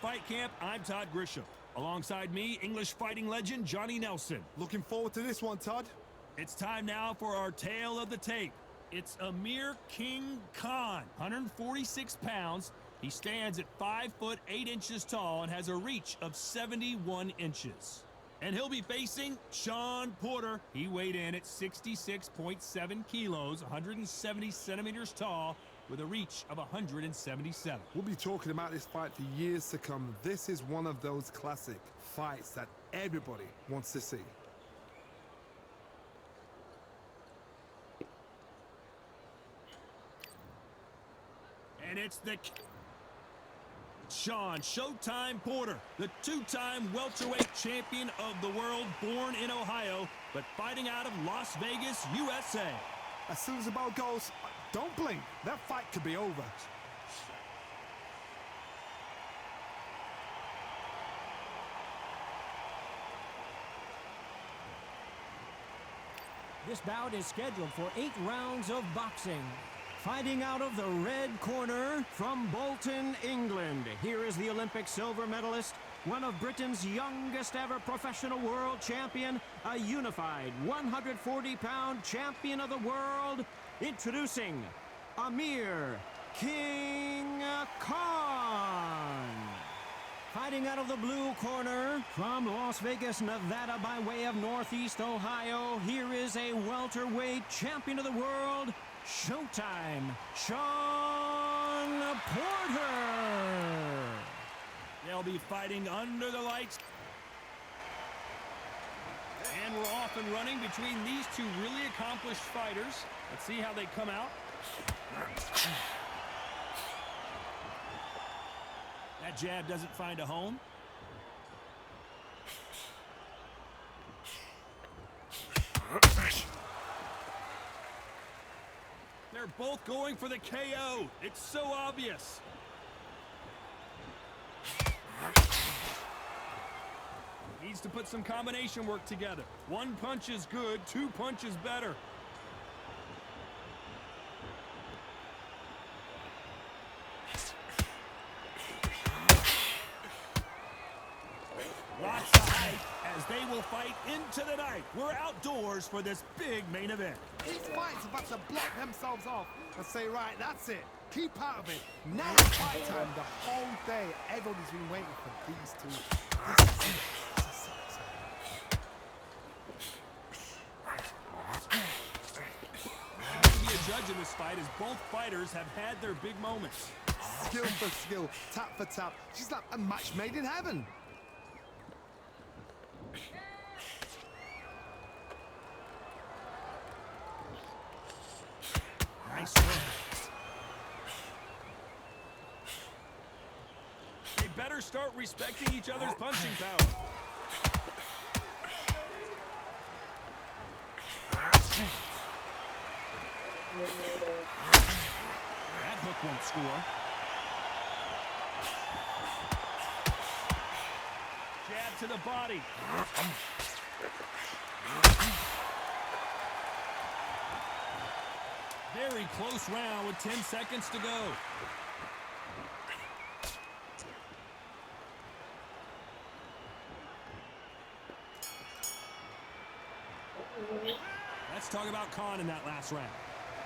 Fight Camp, I'm Todd Grisham. Alongside me, English fighting legend Johnny Nelson. Looking forward to this one, Todd. It's time now for our tale of the tape. It's Amir King Khan, 146 pounds. He stands at 5 foot 8 inches tall and has a reach of 71 inches. And he'll be facing Shawn Porter. He weighed in at 66.7 kilos, 170 centimeters tall, with a reach of 177. We'll be talking about this fight for years to come. This is one of those classic fights that everybody wants to see. And it's the Shawn Showtime Porter, the two-time welterweight champion of the world, born in Ohio, but fighting out of Las Vegas, USA. As soon as the ball goes, don't blink. That fight could be over. This bout is scheduled for 8 rounds of boxing. Fighting out of the red corner from Bolton, England. Here is the Olympic silver medalist, one of Britain's youngest ever professional world champion, a unified 140-pound champion of the world. Introducing Amir King Khan. Fighting out of the blue corner from Las Vegas, Nevada by way of Northeast Ohio. Here is a welterweight champion of the world, Showtime, Shawn Porter. They'll be fighting under the lights. And we're off and running between these two really accomplished fighters. Let's see how they come out. That jab doesn't find a home. They're both going for the KO. It's so obvious. Needs to put some combination work together. One punch is good, 2 punches better. Lots of height as they will fight into the night. We're outdoors for this big main event. These fights are about to block themselves off and say, right, that's it. Keep out of it. Now it's fight time. The whole day, everybody's been waiting for these two. To be a judge in this fight as both fighters have had their big moments. Skill for skill, tap for tap. She's like a match made in heaven. Nice work. They better start respecting each other's punching power. That hook won't score. Jab to the body. Very close round with 10 seconds to go. Let's talk about Khan in that last round.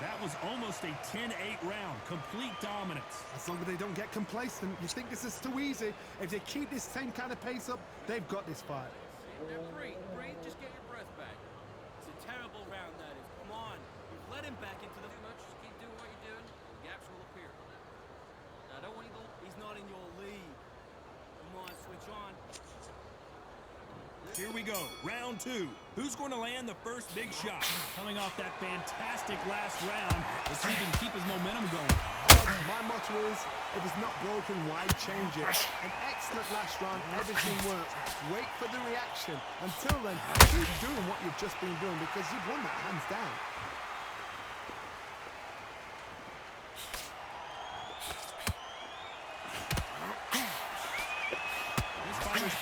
That was almost a 10-8 round, complete dominance. As long as they don't get complacent, you think this is too easy. If they keep this same kind of pace up, they've got this fight. Now breathe, just get your breath back. It's a terrible round, that is. Come on, you've let him back into the much. Just keep doing what you're doing. Gaps will appear. Now, I don't want you to. He's not in your league. Come on, switch on. Here we go, round 2. Who's going to land the first big shot? Coming off that fantastic last round, let's see if he can keep his momentum going. My motto is, if it's not broken, why change it? An excellent last round, everything worked. Wait for the reaction. Until then, keep doing what you've just been doing because you've won that hands down.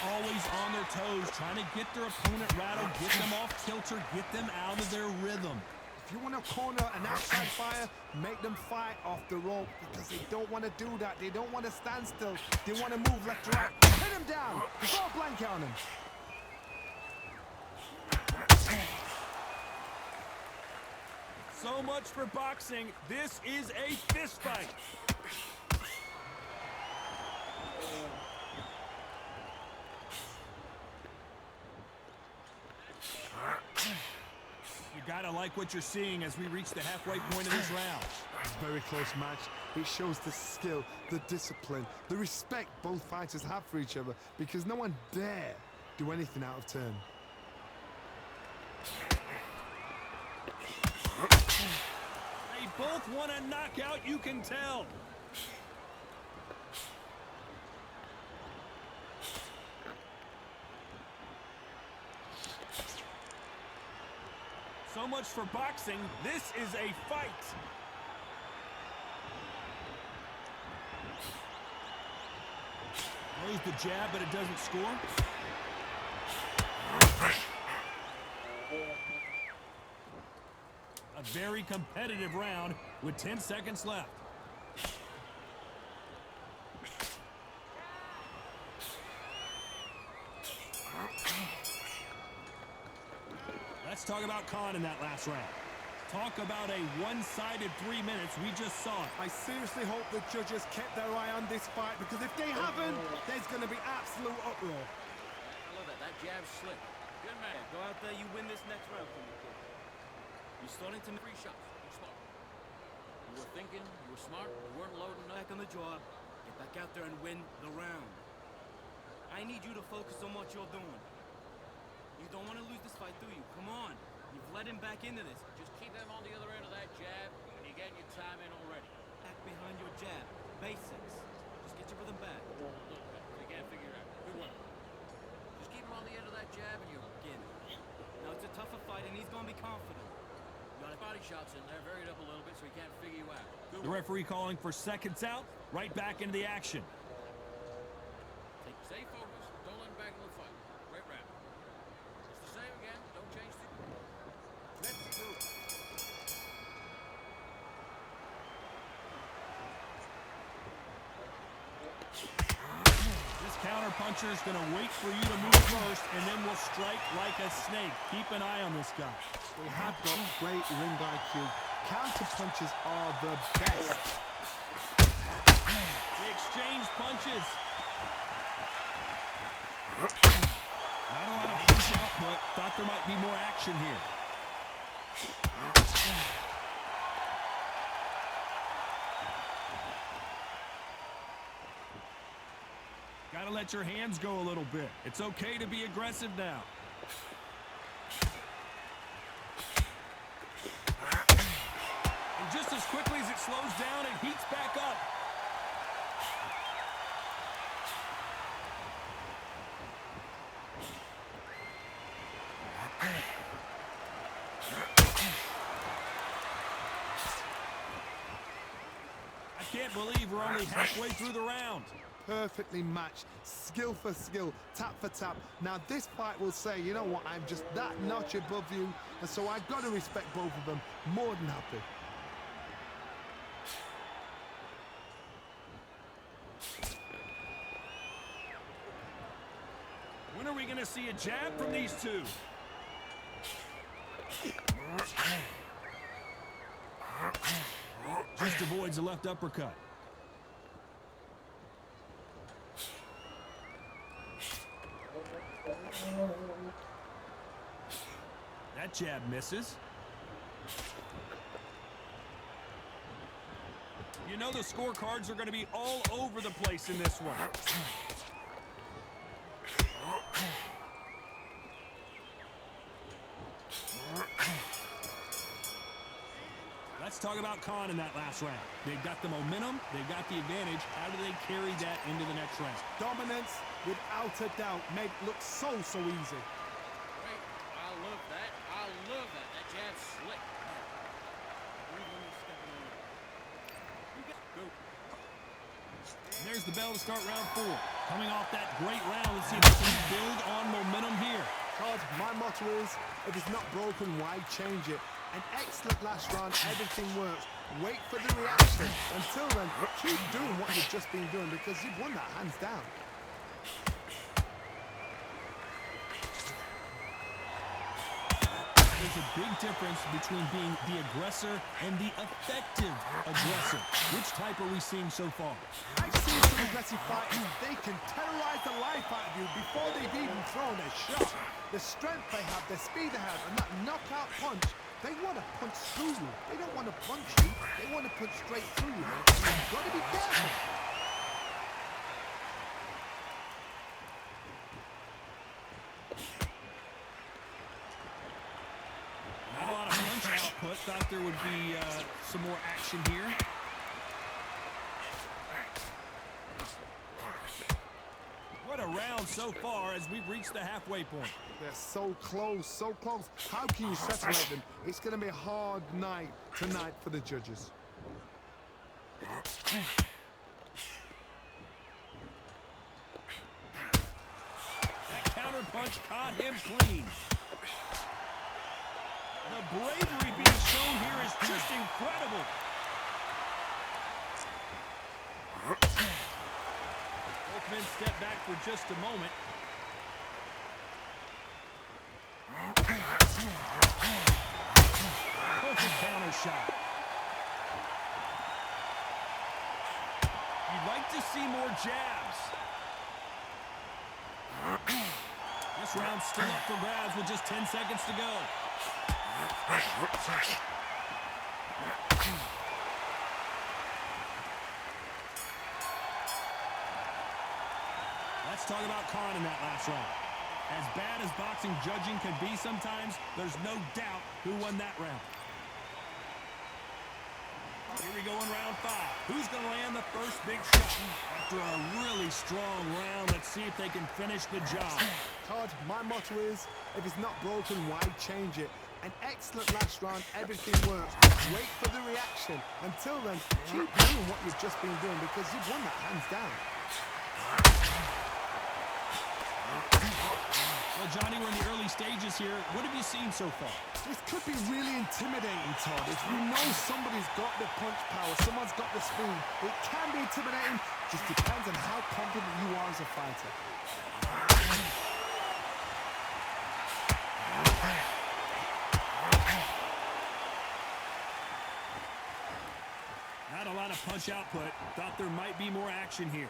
Always on their toes, trying to get their opponent rattled, get them off kilter, get them out of their rhythm. If If you want to corner an outside fighter, make them fight off the rope because they don't want to do that. They don't want to stand still. They want to move left to right. Pin him down. Go blanket on him. So much for boxing. This is a fist fight. You gotta like what you're seeing as we reach the halfway point of this round. Very close match. It shows the skill, the discipline, the respect both fighters have for each other because no one dare do anything out of turn. They both want a knockout, you can tell. So much for boxing. This is a fight. Throws the jab, but it doesn't score. A very competitive round with 10 seconds left. Let's talk about Khan in that last round. Talk about a one-sided 3 minutes. We just saw it. I seriously hope the judges kept their eye on this fight because if they haven't, there's going to be absolute uproar. I love that. That jab's slick. Good man. Go out there, you win this next round for me, kid. You're starting to make 3 shots. You're smart. You were thinking, you were smart, you weren't loading back on the job. Get back out there and win the round. I need you to focus on what you're doing. You don't want to lose this fight, do you? Come on. You've led him back into this. Just keep him on the other end of that jab, and you're getting your time in already. Back behind your jab. Basics. Just get your rhythm back. Look, you can't figure it out. Good one. Just keep him on the end of that jab, and you're getting it. Now, it's a tougher fight, and he's going to be confident. You got body shots in there, varied up a little bit, so he can't figure you out. Good The referee calling for seconds out. Right back into the action. Stay focused. Don't let him back in the fight. Great round. It's the same again. Don't change the... Let's do it. This counter puncher is going to wait for you to move first, and then will strike like a snake. Keep an eye on this guy. They have got great ring IQ. Counter punches are the best. They exchange punches. Not a lot of punch output. Thought there might be more action here. Gotta let your hands go a little bit. It's okay to be aggressive now. And just as quickly as it slows down, it heats back up. I can't believe we're only halfway through the round. Perfectly matched, skill for skill, tap for tap. Now this fight will say, you know what, I'm just that notch above you, and so I've got to respect both of them. More than happy. When are we going to see a jab from these two? Just avoids a left uppercut. That jab misses. You know the scorecards are going to be all over the place in this one. Let's talk about Khan in that last round. They've got the momentum, they've got the advantage. How do they carry that into the next round? Dominance, without a doubt, made it look so easy. Great. I love that. I love that. That jab's slick. Go. And there's the bell to start round 4. Coming off that great round, let's see if they can build on momentum here. Todd, my motto is, if it's not broken, why change it? An excellent last round, everything works. Wait for the reaction. Until then, keep doing what you've just been doing because you've won that hands down. There's a big difference between being the aggressor and the effective aggressor. Which type are we seeing so far? I've seen some aggressive fighters. They can terrorize the life out of you before they've even thrown a shot. The strength they have, the speed they have, and that knockout punch, they want to punch through you. They don't want to punch you. They want to punch straight through you. You've got to be careful. Not a lot of punch output. Thought there would be some more action here. What a round so far as we've reached the halfway point. They're so close, so close. How can you separate them? It's going to be a hard night tonight for the judges. That counter punch caught him clean. The bravery being shown here is just incredible. Both men step back for just a moment. Perfect counter shot. You'd like to see more jabs. This round's still up for grabs with just 10 seconds to go. Let's talk about Khan in that last round. As bad as boxing judging can be sometimes, there's no doubt who won that round. Here we go in round 5. Who's going to land the first big shot? After a really strong round, let's see if they can finish the job. Todd, my motto is, if it's not broken, why change it? An excellent last round, everything works. Wait for the reaction. Until then, keep doing what you've just been doing because you've won that hands down. Well, Johnny, we're in the early stages here. What have you seen so far? This could be really intimidating, Todd. If you know somebody's got the punch power, someone's got the speed, it can be intimidating. Just depends on how confident you are as a fighter. Not a lot of punch output. Thought there might be more action here.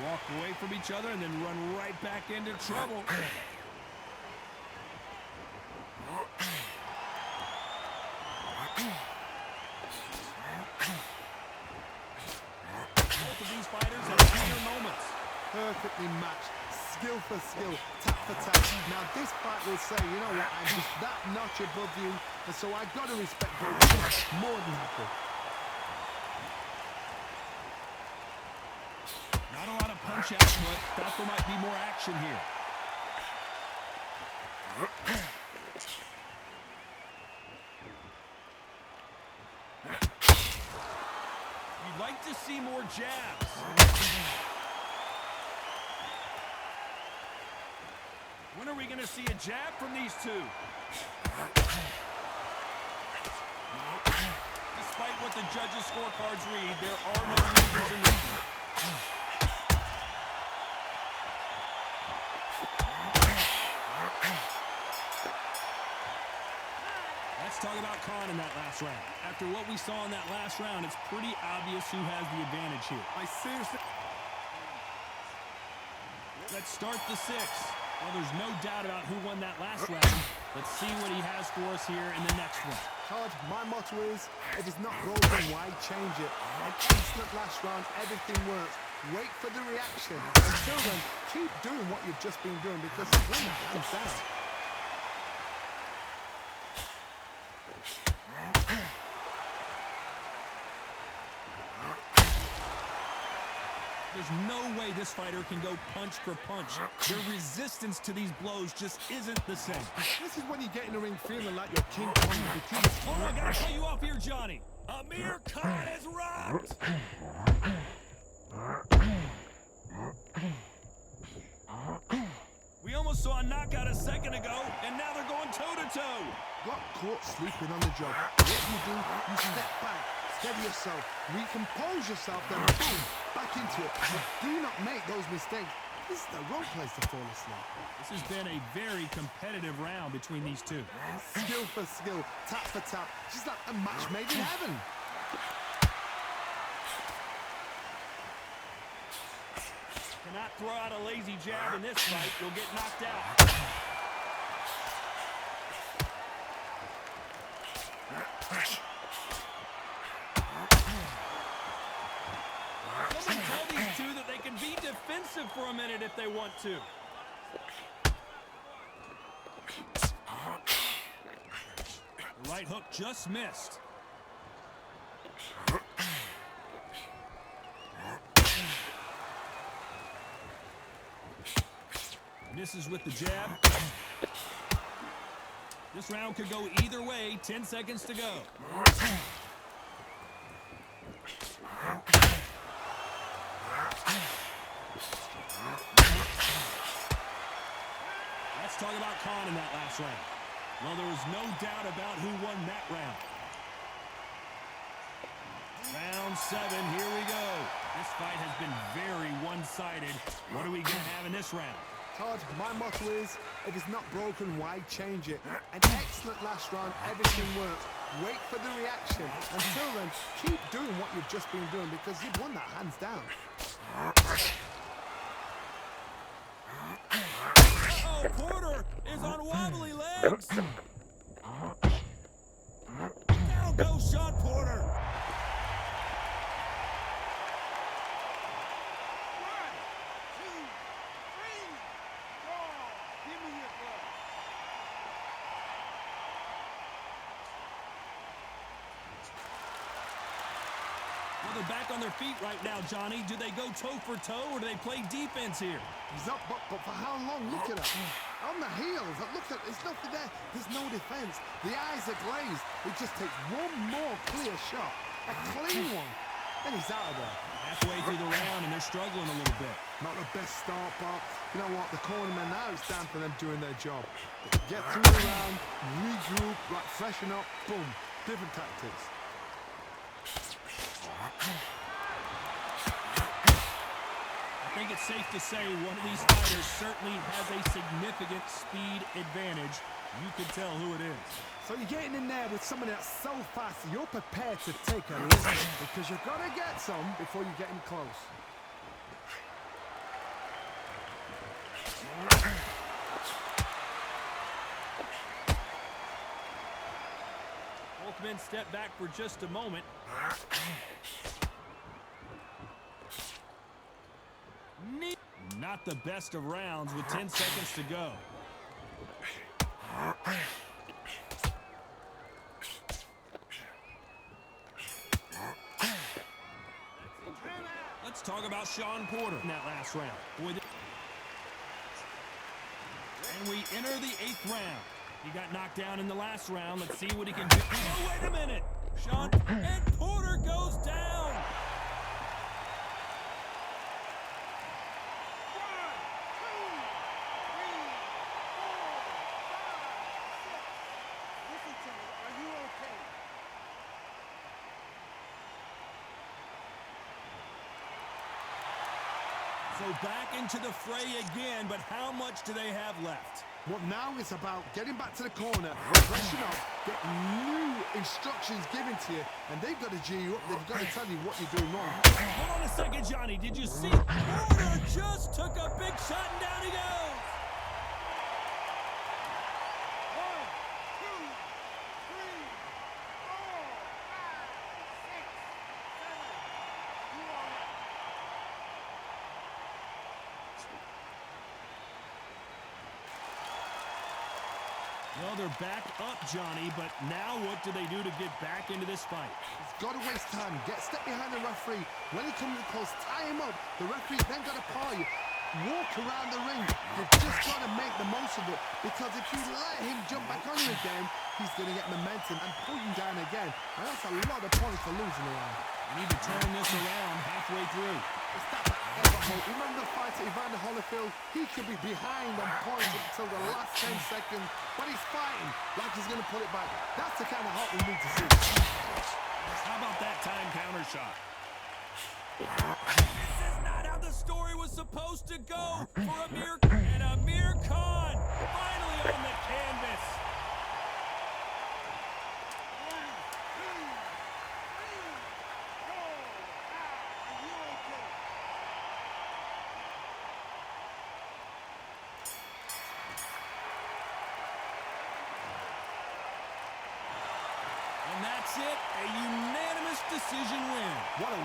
Walk away from each other and then run right back into trouble. Both of these fighters have seen their moments. Perfectly matched, skill for skill, tap for tap. Now this fight will say, you know what, I'm just that notch above you, and so I've got to respect both. More than happy. Not a lot of punch output. Thought there might be more action here. You'd like to see more jabs. When are we going to see a jab from these two? Despite what the judges' scorecards read, there are no losers in this. Let's talk about Khan in that last round. After what we saw in that last round, it's pretty obvious who has the advantage here. I seriously... Let's start the 6th. Well, there's no doubt about who won that last round. Let's see what he has for us here in the next one. Todd, my motto is, if it's not broken, why change it? An excellent last round, everything works. Wait for the reaction. Until then, keep doing what you've just been doing because you've won that hands down. There's no way this fighter can go punch for punch. Their resistance to these blows just isn't the same. This is when you get in the ring feeling like you're King Kong. Because Hold on, I gotta cut you off here, Johnny. Amir Khan is rocked. almost saw a knockout a second ago, and now they're going toe-to-toe. Got caught sleeping on the job. What do? You step back, steady yourself, recompose yourself, then boom, back into it. But do not make those mistakes. This is the wrong place to fall asleep. This has been a very competitive round between these two. Skill for skill, tap for tap. She's like a match made in heaven. Cannot throw out a lazy jab in this fight. You'll get knocked out. Someone tell these two that they can be defensive for a minute if they want to. The right hook just missed. Misses with the jab. This round could go either way. 10 seconds to go. Let's talk about Khan in that last round. Well, there was no doubt about who won that round. Round 7, here we go. This fight has been very one-sided. What are we going to have in this round? Todd, my motto is, if it's not broken, why change it? An excellent last round, everything works. Wait for the reaction. Until then, keep doing what you've just been doing because you've won that hands down. Oh, Porter is on wobbly legs. Down goes Shawn Porter. Well, they're back on their feet right now, Johnny. Do they go toe for toe or do they play defense here? He's up, but for how long? Look at her. On the heels. Look at, there's nothing there. There's no defense. The eyes are glazed. It just takes one more clear shot. A clean one. And he's out of there. Halfway through the round and they're struggling a little bit. Not the best start, but you know what? The cornermen now, it's time for them doing their job. Get through the round, regroup, like freshen up, boom. Different tactics. I think it's safe to say one of these fighters certainly has a significant speed advantage. You can tell who it is. So you're getting in there with someone that's so fast, you're prepared to take a risk because you've got to get some before you get in close. Both men step back for just a moment. Not the best of rounds with 10 seconds to go. Let's talk about Shawn Porter in that last round. And we enter the 8th round. He got knocked down in the last round. Let's see what he can do. Oh, wait a minute. Shawn and Porter goes down. So back into the fray again, but how much do they have left? Well, now it's about getting back to the corner, freshen up, get new instructions given to you, and they've got to G you up. They've got to tell you what you're doing wrong. Hold on a second, Johnny. Did you see? Porter just took a big shot and down he goes. 1, 2, 3, 4, 5, 6, 7. You are right. Well, they're back up, Johnny, but now what do they do to get back into this fight? He's got to waste time. Step behind the referee. When he comes close, tie him up. The referee then got to paw you. Walk around the ring. You've just got to make the most of it. Because if you let him jump back on you again, he's going to get momentum and pull you down again. And that's a lot of points for losing around. You need to turn this around halfway through. It's that ever hope. Remember the fight at Evander Holyfield? He could be behind on points until the last 10 seconds, but he's fighting like he's going to pull it back. That's the kind of hope we need to see. How about that time counter shot? This is not how the story was supposed to go for Amir. And Amir Khan finally on the canvas. 1, 2, 3, go! Are you okay? And that's it, a unanimous decision win. What a